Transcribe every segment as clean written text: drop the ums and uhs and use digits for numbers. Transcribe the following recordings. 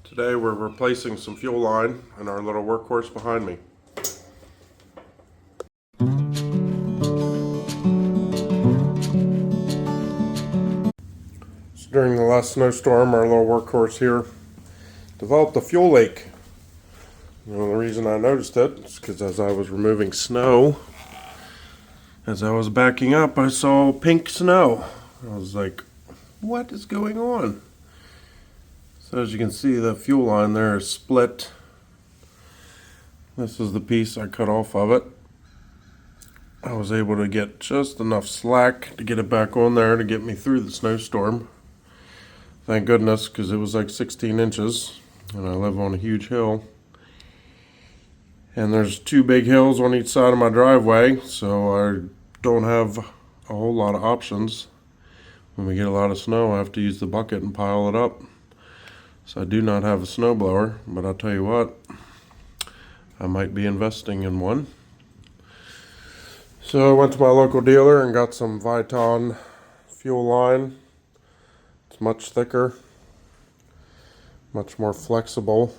Today we're replacing some fuel line in our little workhorse behind me. So during the last snowstorm, our little workhorse here developed a fuel leak. The reason I noticed it is because as I was removing snow, as I was backing up, I saw pink snow. I was like, what is going on? So as you can see, the fuel line there is split. This is the piece I cut off of it. I was able to get just enough slack to get it back on there to get me through the snowstorm. Thank goodness, because it was like 16 inches and I live on a huge hill. And there's two big hills on each side of my driveway, so I don't have a whole lot of options. When we get a lot of snow, I have to use the bucket and pile it up. So I do not have a snowblower, but I'll tell you what, I might be investing in one. So I went to my local dealer and got some Viton fuel line. It's much thicker, much more flexible.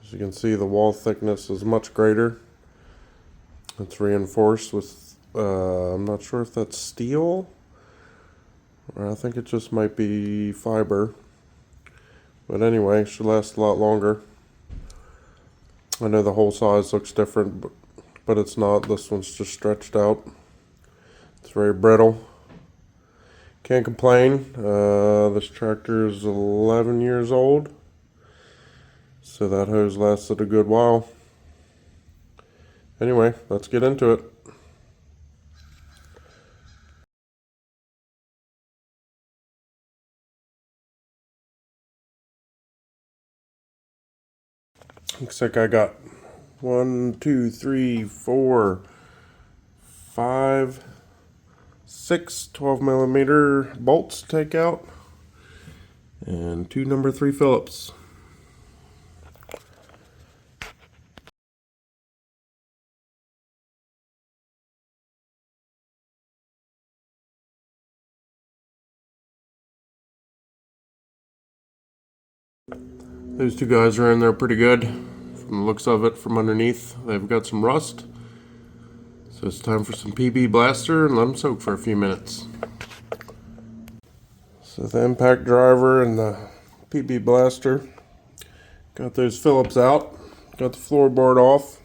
As you can see, the wall thickness is much greater. It's reinforced with, I'm not sure if that's steel, or I think it just might be fiber. But anyway, it should last a lot longer. I know the hole size looks different, but it's not. This one's just stretched out. It's very brittle. Can't complain. This tractor is 11 years old, so that hose lasted a good while. Anyway, let's get into it. Looks like I got 1, 2, 3, 4, 5, 6 12mm bolts to take out, and 2 number 3 Phillips. Those two guys are in there pretty good. From the looks of it from underneath, they've got some rust. So it's time for some PB blaster and let them soak for a few minutes. So the impact driver and the PB blaster. Got those Phillips out. Got the floorboard off.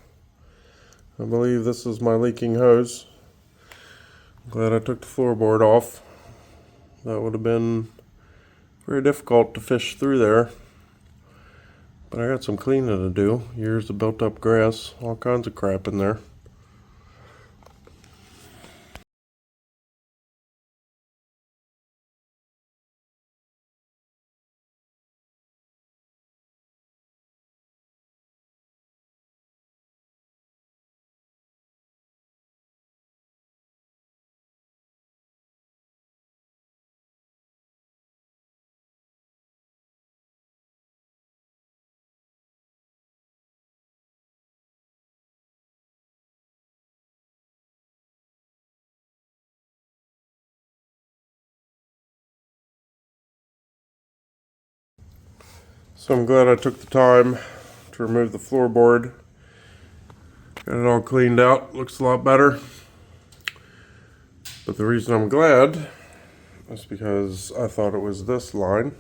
I believe this is my leaking hose. Glad I took the floorboard off. That would have been very difficult to fish through there. But I got some cleaning to do. Years of built up grass, all kinds of crap in there. So I'm glad I took the time to remove the floorboard. Got it all cleaned out, looks a lot better. But the reason I'm glad is because I thought it was this line.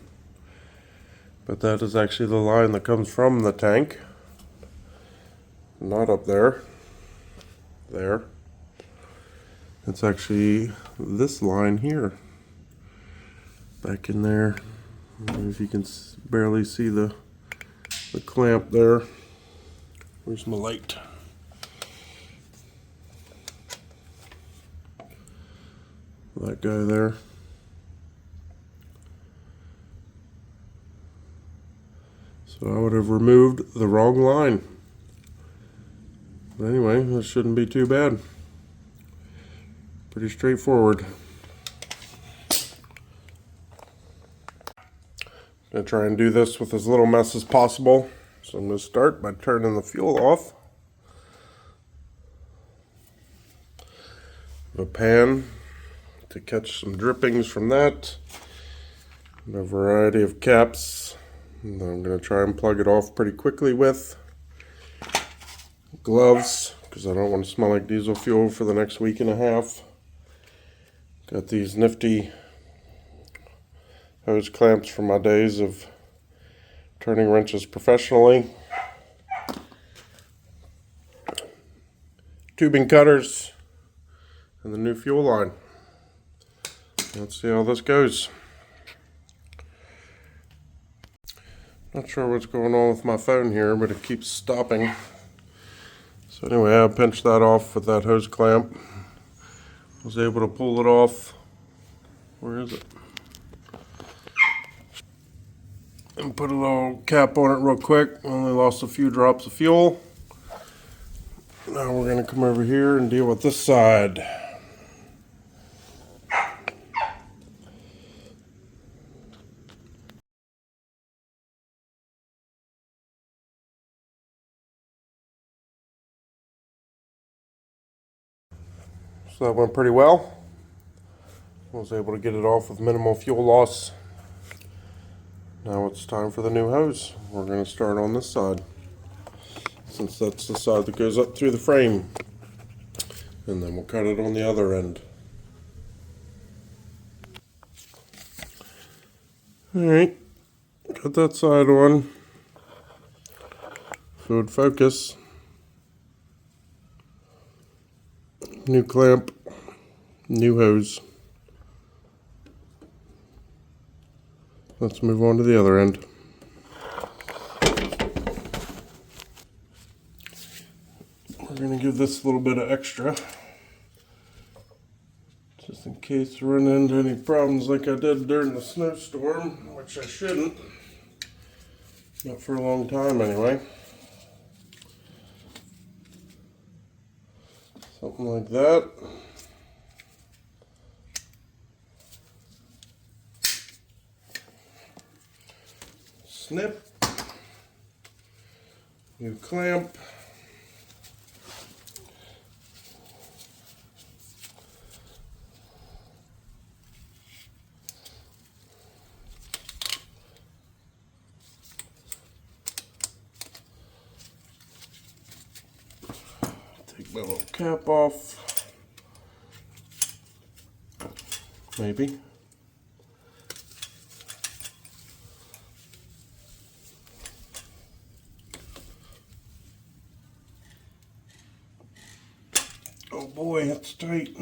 But that is actually the line that comes from the tank. Not up there. There. It's actually this line here. Back in there. I don't know if you can barely see the clamp there. Where's my light? That guy there. So I would have removed the wrong line. But anyway, this shouldn't be too bad. Pretty straightforward. I'm going to try and do this with as little mess as possible. So I'm going to start by turning the fuel off. The pan to catch some drippings from that. and a variety of caps that I'm going to try and plug it off pretty quickly with. Gloves, because I don't want to smell like diesel fuel for the next week and a half. Got these nifty hose clamps from my days of turning wrenches professionally. Tubing cutters, and the new fuel line. Let's see how this goes. Not sure what's going on with my phone here, but it keeps stopping. So anyway, I pinched that off with that hose clamp. Was able to pull it off. Where is it? And put a little cap on it real quick. Only lost a few drops of fuel. Now we're going to come over here and deal with this side. So that went pretty well. I was able to get it off with minimal fuel loss. Now it's time for the new hose. We're going to start on this side, since that's the side that goes up through the frame. And then we'll cut it on the other end. Alright, got that side on. Fluid focus. New clamp. New hose. Let's move on to the other end. We're going to give this a little bit of extra, just in case we run into any problems like I did during the snowstorm, which I shouldn't. Not for a long time anyway. Something like that. Snip. New clamp. Take my little cap off. Maybe. Oh boy, that's tight.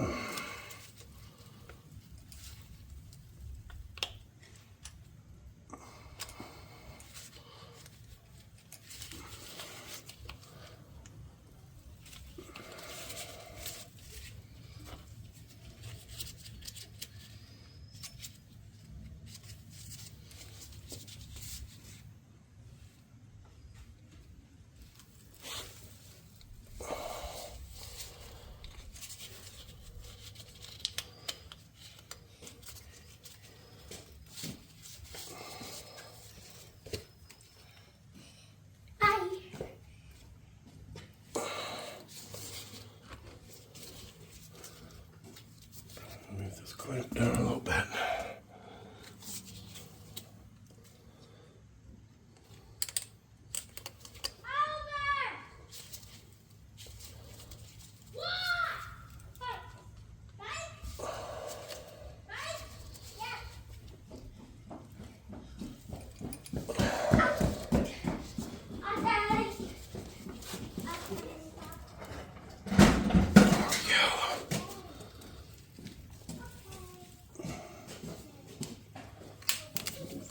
Move this clamp down a little bit.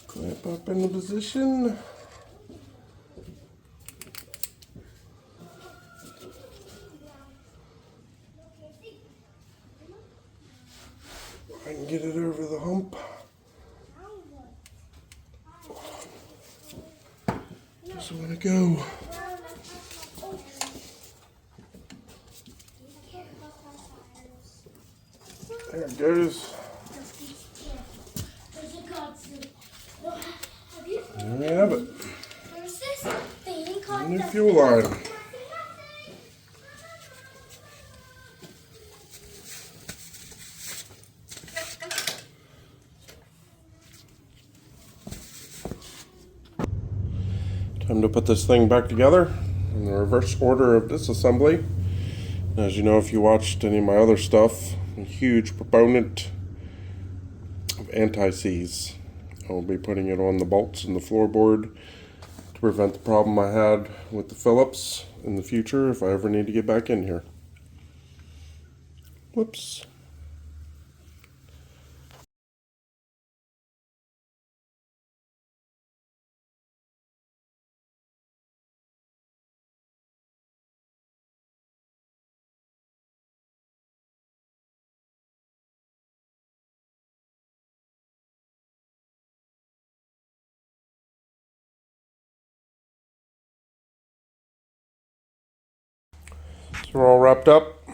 Clamp up into position. I can get it over the hump. Just want to go. There it goes. There we have it. There's this thing called New fuel line. Time to put this thing back together in the reverse order of disassembly. As you know, if you watched any of my other stuff, I'm a huge proponent of anti-seize. I will be putting it on the bolts in the floorboard to prevent the problem I had with the Phillips in the future if I ever need to get back in here. Whoops. So we're all wrapped up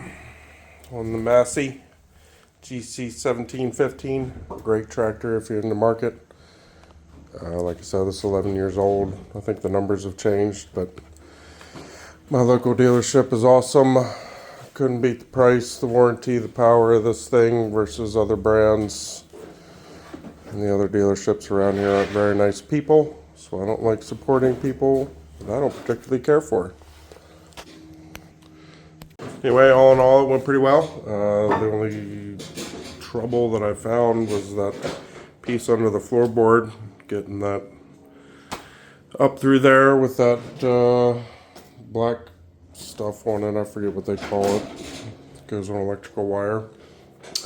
on the Massey GC 1715. Great tractor if you're in the market. Like I said, this is 11 years old. I think the numbers have changed, but my local dealership is awesome. Couldn't beat the price, the warranty, the power of this thing versus other brands. And the other dealerships around here aren't very nice people, so I don't like supporting people that I don't particularly care for. Anyway, all in all, it went pretty well. The only trouble that I found was that piece under the floorboard, getting that up through there with that black stuff on it. I forget what they call it. It goes on electrical wire.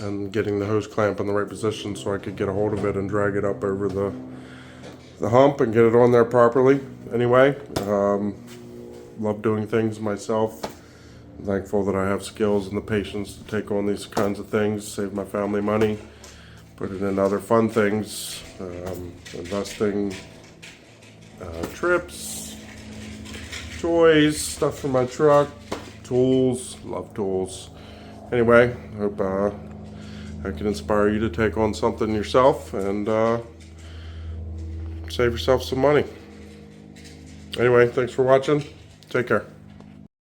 And getting the hose clamp in the right position so I could get a hold of it and drag it up over the hump and get it on there properly. Anyway, love doing things myself. I'm thankful that I have skills and the patience to take on these kinds of things, save my family money, put it in other fun things, investing, trips, toys, stuff for my truck, tools, love tools. Anyway, hope I can inspire you to take on something yourself and save yourself some money. Anyway, thanks for watching. Take care.